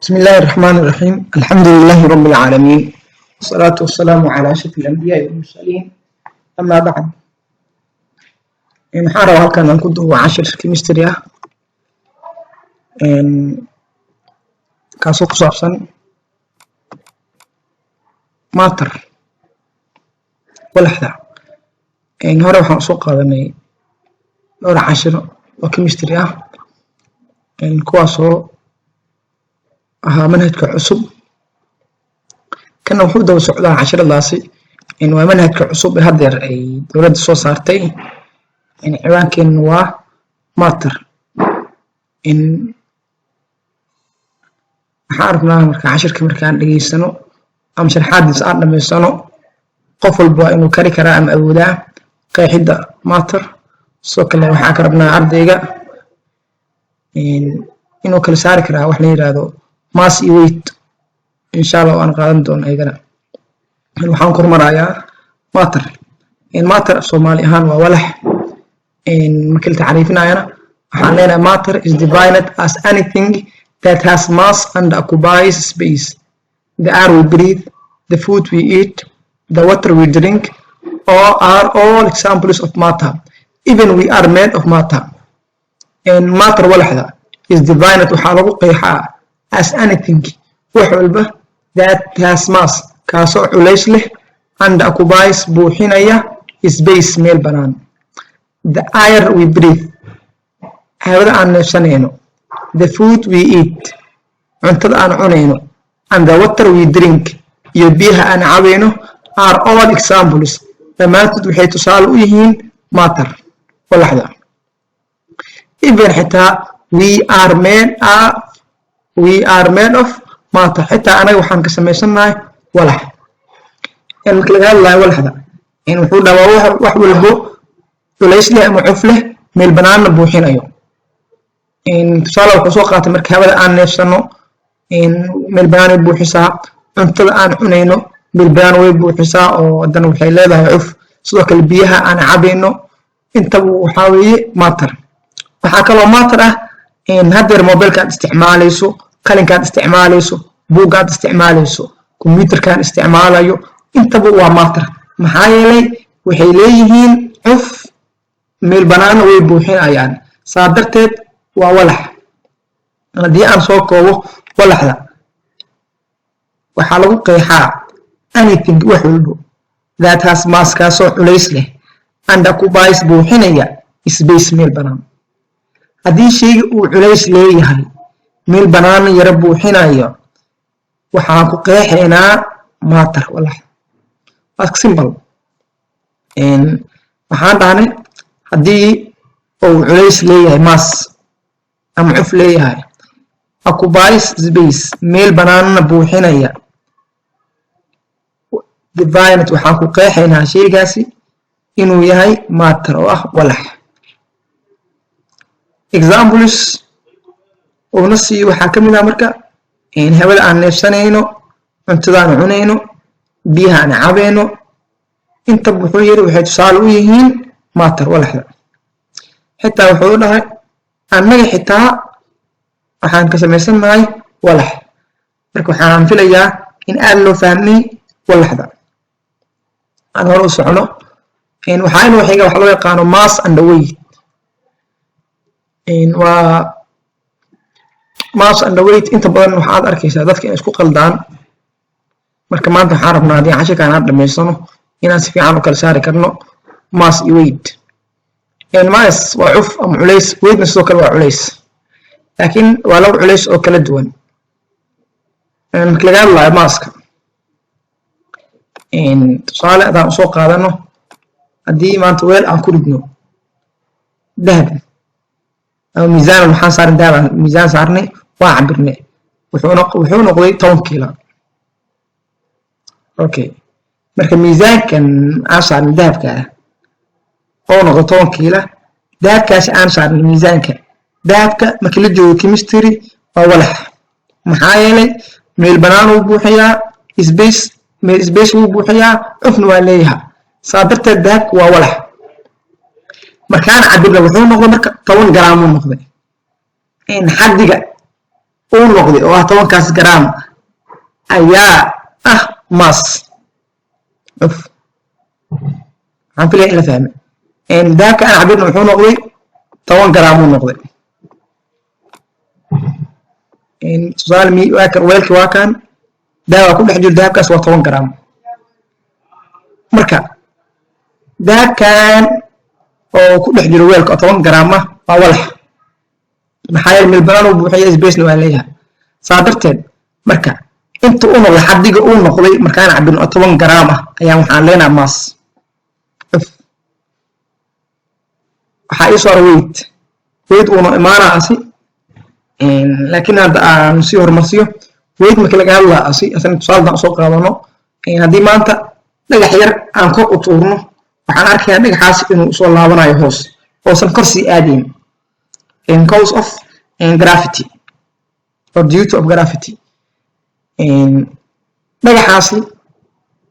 بسم الله الرحمن الرحيم الحمد لله رب العالمين والصلاة والسلام على أشرف الأنبياء والمرسلين أما بعد waxaan rabaa halkan aan ku duubo cashir chemistry ah kaasoo ku saabsan matter walaxda hore waxaan soo qaadanay dhowr cashir oo chemistry ah kuwaasoo ahaa manhajka cusub kana wuxuu daba socdaa cashiradaasi waa manhajka cusub ee haddeer ay dowladda soo saartay ciwaankeenu waa matter waxaan rabnaa marka cashirka markaan dhageysano ama sharxaadiisa aan dhamaysano qof walba waa inuu kari karaa ama awoodaa qeexidda matter sidoo kale waxaan ka rabnaa ardayga inuu kala saari karaa wax la yiraahdo mass iyo weight insha Allah waan qaadan doonaa ayagana waxaan kormarayaa matter Soomaali ahaan waa walax markii taariifinayana waxaan leenahay matter is defined as anything that has mass and occupies space. The air we breathe, the food we eat, the water we drink, are all examples of matter. Even we are made of matter. And matter walaxda is defined waxaa lagu qeexaa as anything wax walba that has mass kaasoo culays leh and occupies buuxinaya space meel banaan. The air we breathe hawada aan neefsanayno, the food we eat cuntada aan cunayno, and the water we drink iyo biyaha aan cabayno are all examples dhammaantood waxay tusaale u yihiin matter walaxda. Even xitaa we are made of matter xitaa anaga waxaan ka samaysanahay walax marka laga hadlayo walaxda wuxuu dhawaa wax walbo culays leh ama cuf leh meel banaanna buuxinayo. tusaale wuxuu soo qaatay marka hawada aan neefsano meel banaan way buuxisaa, cuntada aan cunayno meel banaan way buuxisaa oo haddana waxay leedahay cuf, sidoo kale biyaha aan cabayno intaba waxaa weeye matter. waxaa kaloo matter ah haddeer mobilkaad isticmaalayso, qalinkaad isticmaalayso, buuggaad isticmaalayso, kombiyuutarkaan isticmaalayo intaba waa matter maxaa yeelay waxay leeyihiin cuf meel banaanna way buuxinayaan, saa darteed waa walax. haddii aan soo koobo walaxda waxaa lagu qeexaa anything wax walbo that has mass kaasoo culays leh and occupies buuxinaya space meel banaan. haddii shayga uu culays leeyahay meel banaanna yara buuxinayo waxaan ku qeexaynaa matter walaxda. waa simple. waxaan dhahnay haddii uu culays leeyahay mass ama cuf leeyahay occupies space meel banaanna buuxinaya defined waxaan ku qeexaynaa shaygaasi inuu yahay matter oo ah walax. examples uuna siiyo waxaa ka mid ah marka hawada aan neefsanayno, cuntada aan cunayno, biyaha aan cabayno intaba wuxuu yiri waxay tusaale u yihiin matter walaxda. xitaa wuxuu dhahay annaga xitaa waxaan ka samaysanahay walax. marka waxaan filayaa in aad loo fahmay walaxda. aan hore u socno waxaa inuu xiga wax loo yaqaano mass and weight. waa mass and weight inta badan waxaad arkaysaa dadka inay isku qaldaan. marka maanta waxaan rabnaa haddii cashirkaan aan dhamaysano inaan si fiican u kala saari karno mass iyo weight. mass waa cuf ama culays, weightna sidoo kale waa culays, laakiin waa laba culays oo kala duwan. marka laga hadlayo masska tusaale haddaan usoo qaadano haddii maanta weel aan ku ridno dahab ama miisaan waxaan saarin dahab aan miisaan saarnay waa cabirnay wuxuu noqday 10 kiilo. okay marka miisaankan aan saarnay dahabka oo noqdo 10 kiilo, dahabkaasi aan saarnay miisaanka dahabka marka la joogo chemistry waa walax maxaa yeelay meel banaan uu buuxiyaa space uu buuxiyaa cufna waa leeyahay, saa darteed dahabka waa walax. markaan cabirna wuxuu noqday marka 10 gram uu noqday. xaddiga uu noqday oo ah 10 gram ayaa ah mass aan filay in la fahmo dahabka aan cabirno wuxuu noqday 10 gram uu noqday tusaale weelka waa kan daawa ku dhex jiro dahabkaas waa 10 gram marka dahabkan oo ku dhex jiro weelka 10 gram ah waa walax maxaa yeelay milbanaan uu buuxiyo space-na waa leeyahay saa darteed marka inta uu noqday xaddiga uu noqday markaan cabirno 10 gram ah ayaa waxaan leenahay mass waxaa ii soo weight uuna imaanaasi laakiin hadda aan sii horumarsiyo weight markii laga hadlaa asi asan tusaaldan soo qaadano haddii maanta dhagax yar aan kor u tuurno waxaan arkayaa dhagaxaas inuu soo laabanayo hoos oosan kor sii aadayn cause of gravity or due of gravity dhagaxaasi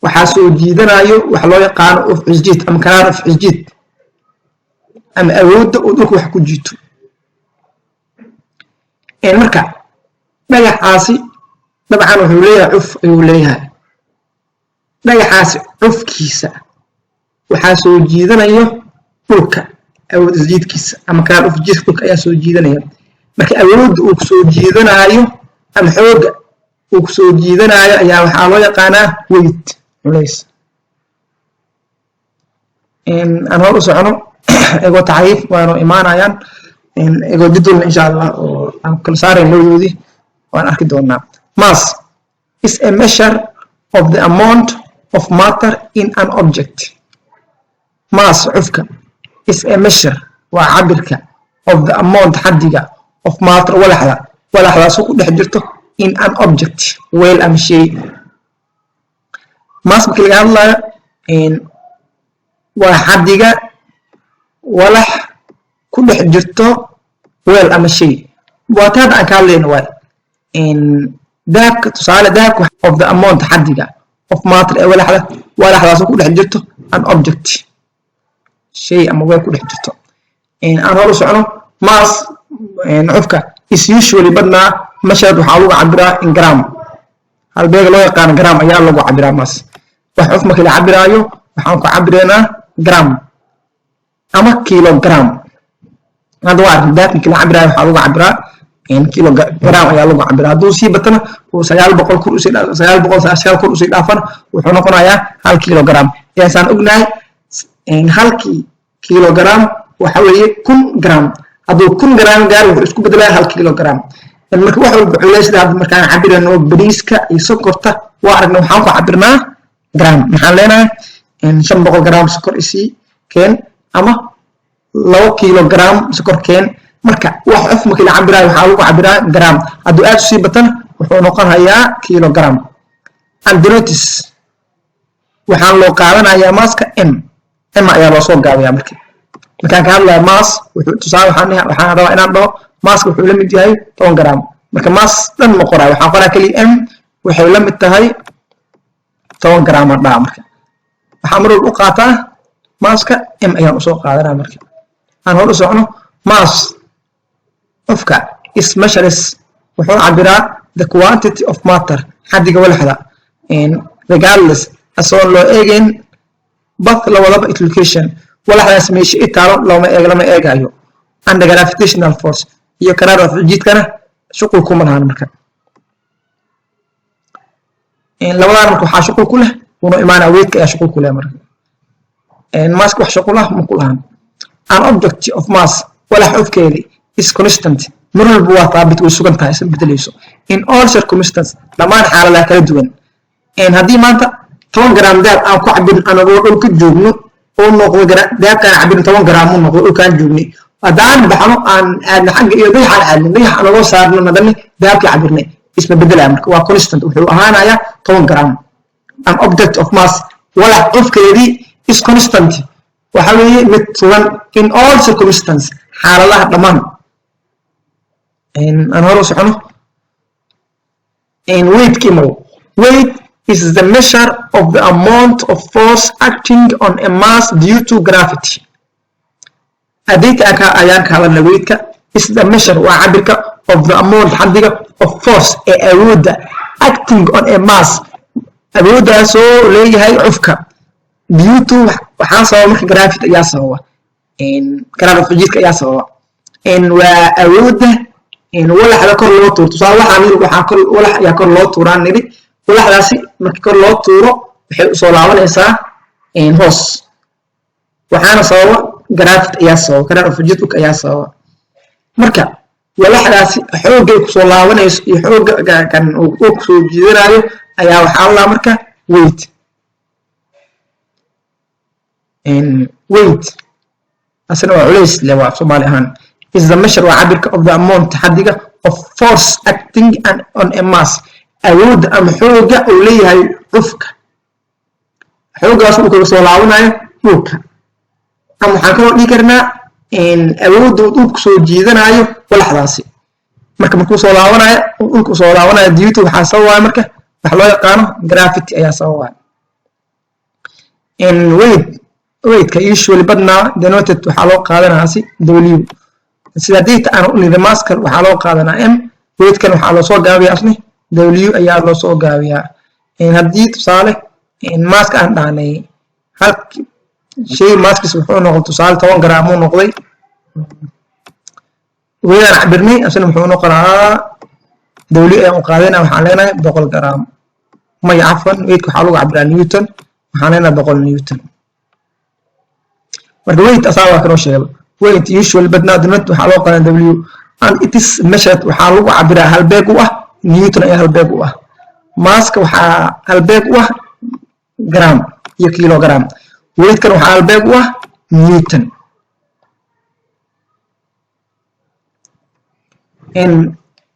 waxaa soo jiidanayo wax loo yaqaano of xisjiid ama karaar of xisjiid ama awoodda uu dhulka wax ku jiito marka dhagaxaasi dabcan wuxuu leeyahay cuf ayuu leeyahay dhagaxaasi cufkiisa waxaa soo jiidanayo dhulka awood isjiidkiisa ama karaar of xisjiid dhulka ayaa soo jiidanaya marka awoodda uu soo jiidanayo ama xoogga uu soo jiidanayo ayaa waxaa loo yaqaanaa weight culays aan hor u socono ego taxriif waanu imaanayaan ego jadwalna insha allah oo aan kala saarayn labadoodii waan arki doonaa mass is a measure of the amount of matter in an object mass cufka is a measure waa cabirka of the amount xaddiga of matter walaxdaasoo ku dhex jirto in an object weel ama shay mass markii laga hadlayo waa xaddiga walax ku dhex jirto weel ama shay waa taada aan ka hadlayno waay dahabka tusaale dahabka of the amount xaddiga of matter ee walaxdaasoo ku dhex jirto an object shay ama weel ku dhex jirto aan hor u socono mass cufka is usually badnaa measured waxaa lagu cabiraa in gram halbeega loo yaqaano gram ayaa lagu cabiraa mass wax cuf markii la cabiraayo waxaan ku cabireynaa gram ama kilogram hadda waa arrin dahabka markii la cabiraayo waxaa lagu cabiraa kilogram ayaa lagu cabiraa hadduu sii batana uu 900 kor usii dhaafana wuxuu noqonayaa 1 kilogram yaasaan ognahay halkii kilogram waxa weeye 1000 gram hadduu 1000 gram gaaro wuxuu isku bedelayaa 1 kilogram marka wax walba culaysda hadda markaan cabirayno bariiska iyo sokorta waa aragna waxaan ku cabirnaa gram maxaan leenahay 500 gram sokor isii keen ama 2 kilogram sokor keen marka wax cuf markii la cabiraayo waxaa lagu cabiraa gram hadduu aad usii batana wuxuu noqonayaa kilogram and notice waxaan loo qaadanayaa maaska m ayaa loo soo gaabayaa markaan ka hadlaya mass wuxuu tusaale waxaan rabaa inaan dhaho maaska wuxuu la mid yahay 10 gram marka mass dhan ma qorayo waxaan qoraa kaliya m waxay la mid tahay 10 gram aan dhaha marka waxaan mar walba u qaataa maaska m ayaan usoo qaadanaa marka aan hor u socno mass cufka is measures wuxuu cabiraa the quantity of matter xaddiga walaxda regardless asoo loo eegayn both labadaba implication walaxdaas meesha i taalo lama eegayo and gravitational force iyo karaar of jiidkana shuqul kuma lahan marka labadan marka waxaa shuqul ku leh una imaanaa weydka ayaa shuqul ku leh marka mask wax shuqul ah ma ku lahan an object of mass walax cufkeedi is constant mar walba waa taabit way sugan tahay isma bedelayso in all circumstances dhammaan xaaladaha kala duwan haddii maanta 10 gram dahab aan ku cabin anagoo dhulka joogno oo noqdo dahabkaan cabin 10 gram uu noqdo dhulkaan joognay haddaan baxno aan aadna xagga iyo dayaxaan aadna dayax anagoo saarno nadane dahabkii cabirnay isma bedelaya marka waa constant wuxuu ahaanayaa 10 gram an object of mass walax cufkeedii is constant waxa weeye mid sugan in all circumstances xaaladaha dhammaan aan hor u socono weight kimo weight is the measure of the amount of force acting on a mass due to gravity adayta ayaan ka hadalna weightka is the measure waa cabirka of the amount xadiga of force ee awoodda acting on a mass awooddaasoo leeyahay cufka due to waxaa sababa marka gravity ayaa sababa gravity jidka ayaa sababa waa awoodda walaxda kor loo tuuro tusaale waxaa kor walax ayaa kor loo tuuraan nidhi walaxdaasi marka kor loo tuuro waxay usoo laabanaysaa hoos waxaana sababa gravity ayaa sababa gravity jidka ayaa sababa marka walaxdaasi xoogay kusoo laabanayso iyo xooga kan uu kusoo jiidanayo ayaa waxaa la marka weight asana waa culays le waa Soomaali ahaan is the measure waa cabirka of the amount xadiga of force acting on a mass awood ama xooga uu leeyahay qofka xoogaas uu kusoo laabanayo dhulka ama waxaan kaloo dhihi karnaa awoodda uu kusoo jiidanayo walaxdaasi markuu soo laabanayo uu soo laabanayo due waxaa sababaya marka wax loo yaqaano gravity ayaa sababaya weight ka usually badnaa denoted waxaa loo qaadanaa si w sida data aan u nidhi mass kan waxaa loo qaadanaa m weight kan waxaa loo soo gaabiyaa asni w ayaa loo soo gaabiyaa haddii tusaale mass ka aan dhahnay halkii shay masskiis wuxuu noqday tusaale 10 gram uu noqday weeyaan cabirnay asna wuxuu noqonaa w ayaan u qaadanaa waxaan leenahay 100 gram may afan weight waxaa lagu cabiraa newton waxaan leenahay 100 newton marka weight asaaba ka sheegay weight usually badnaa denoted waxaa loo qaadanaa w and it is measured waxaa lagu cabiraa halbeeg u ah newton ayaa halbeeg u ah masska waxaa halbeeg u ah gram iyo kilogram weight kan waxaa halbeeg u ah newton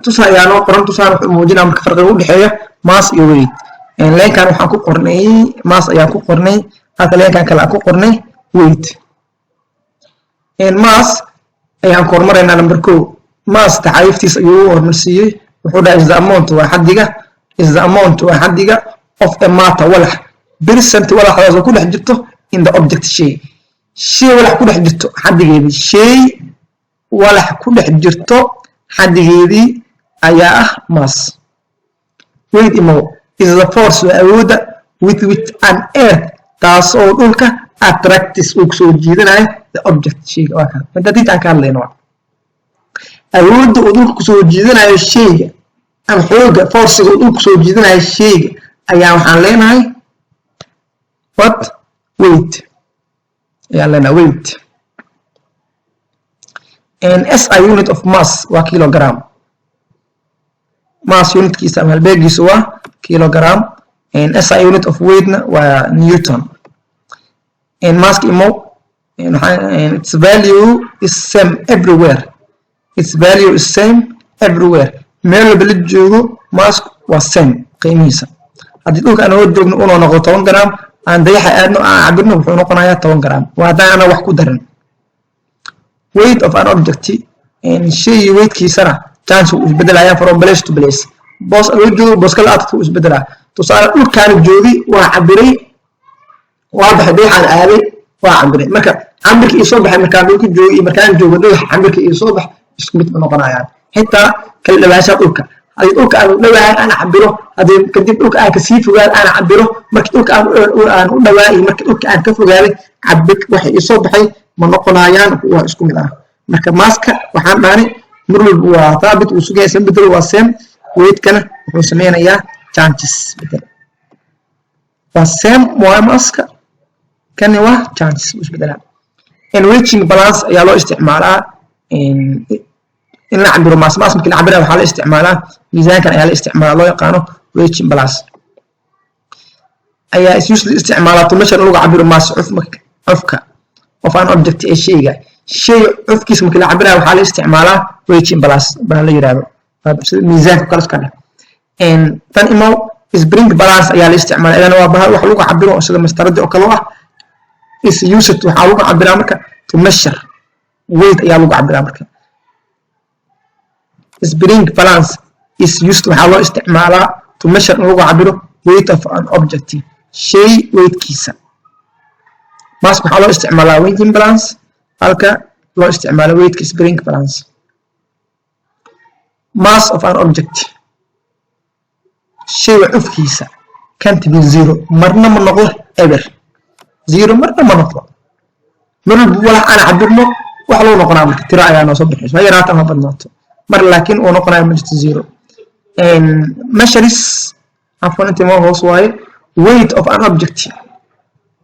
tusaale ayaa noo qoran tusaale wuxuu muujinaa marka farqiga u dhexeeya mass iyo weight leenkan waxaan ku qornay mass ayaan ku qornay halka leenkan kale aan ku qornay weight mass ayaan ku hormaraynaa number 2 mass taxariiftiisa ayuu hormarsiiyey wuxuu dhahay is the amount waa xadiga of a matter walax percent walaxdaas oo ku dhex jirto in the object shay walax ku dhex jirto xadigeedii shay walax ku dhex jirto xadigeedii ayaa ah mass weight is the force waa awoodda with an earth taas oo dhulka attracts uu kusoo jiidanayo the object shayga waa kan dadii aan ka hadlayno awoodda uu dhulka kusoo jiidanayo shayga ama xooga force-ga uu dhulka kusoo jiidanayo shayga ayaa waxaan leenahay what weight ayaa leenahay weight SI unit of mass waa kilogram mass unitkiisa ama halbeegiisa waa kilogram SI unit of weight na waa newton mass its value is same everywhere meel walba la joogo mass waa same qiimihiisa haddii dhulka aan hor joogno unoo noqdo 10 gram aan dayaxa aadno aan cabirno wuxuu noqonayaa 10 gram waa haddaan ana wax ku daran weight of an object shay weightkiisana chance uu isbedelayaa from place to place boos loo joogo boos kala aadka uu isbedelaa tusaale dhulkaan joogi waa cabiray waa baxay dayaxan aaday waa cabiray marka cabirka isoo baxay markaan dhulka joogi markaan joogo dayax cabirka isoo bax isku mid noqonayaan xitaa kala dhawaasha dhulka haddii dhulka aan dhawaay aan cabiro haddii kadib dhulka aan ka sii fogaad aan cabiro markii dhulka aan u dhawaay markii dhulka aan ka fogaaday cabir waxay isoo baxay ma noqonayaan waa isku mid ah marka masska waxaan dhaanay mar walba waa thabit uu sugay isla bedel waa same weight kana wuxuu sameynayaa chances bedel waa same waa masska kana waa chances isbedelaa weighting balance ayaa loo isticmaalaa in la cabiro mass markii la cabiro waxaa la isticmaalaa miisaankan ayaa la isticmaalaa loo yaqaano weighting balance ayaa usually isticmaalaa to measure lagu cabiro mass cufka of an object ee shayga cufkiisa markii la cabirayo waxaa la isticmaalaa weighting balance baa la yiraahdo miisaanka kala iska dhig tan spring balance ayaa la isticmaalaa iyadana waa bahal wax lagu cabiro sida mastarada oo kale ah is used waxaa lagu cabiraa marka to measure weight ayaa lagu cabiraa marka spring balance is used waxaa loo isticmaalaa to measure lagu cabiro weight of an object shay weightkiisa mass waxaa loo isticmaalaa weighting balance halka loo isticmaalo weightka spring balance mass of an object shay cufkiisa can't be zero marna ma noqdo ever zero marna ma noqdo mar wala aan cabirno wax loo noqonaa marka tiro ayaa noo soo bixisay yaraata ma badnaato mar laakiin uu noqonaa ma jirto zero measures afwan ma hoos waaye weight of an object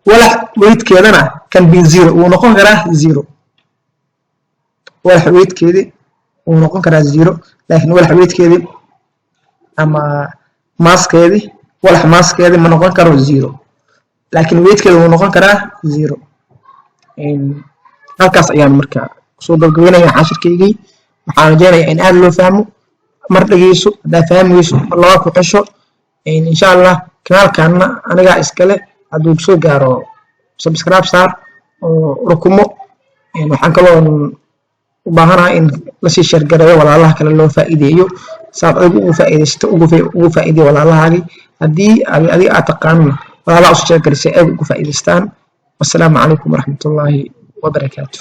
wala weight keedana can be zero uu noqon karaa zero wala weight keedi uu noqon karaa zero laakiin wala weight keedi ama mass keedi wala mass keedi ma noqon karo zero laakiin weight keedi uu noqon karaa zero halkaas ayaan marka soo gabagabeynaya cashirkeygii waxaan rajeynayaa in aad loo fahmo mar dhageyso hadaa fahmayso laba ku xisho insha Allah kanaalkaana aniga iskale haduu soo gaaro subscribe saar oo rukumo waxaan kaloo u baahanahay in la sii share gareeyo walaalaha kale loo faa'iideeyo saab ay ugu faa'iideysto ugu faa'iideeyo walaalahaagi hadii adiga aad taqaan walaalaha u share gareysay ay ugu faa'iideystaan. والسلام عليكم ورحمة الله وبركاته.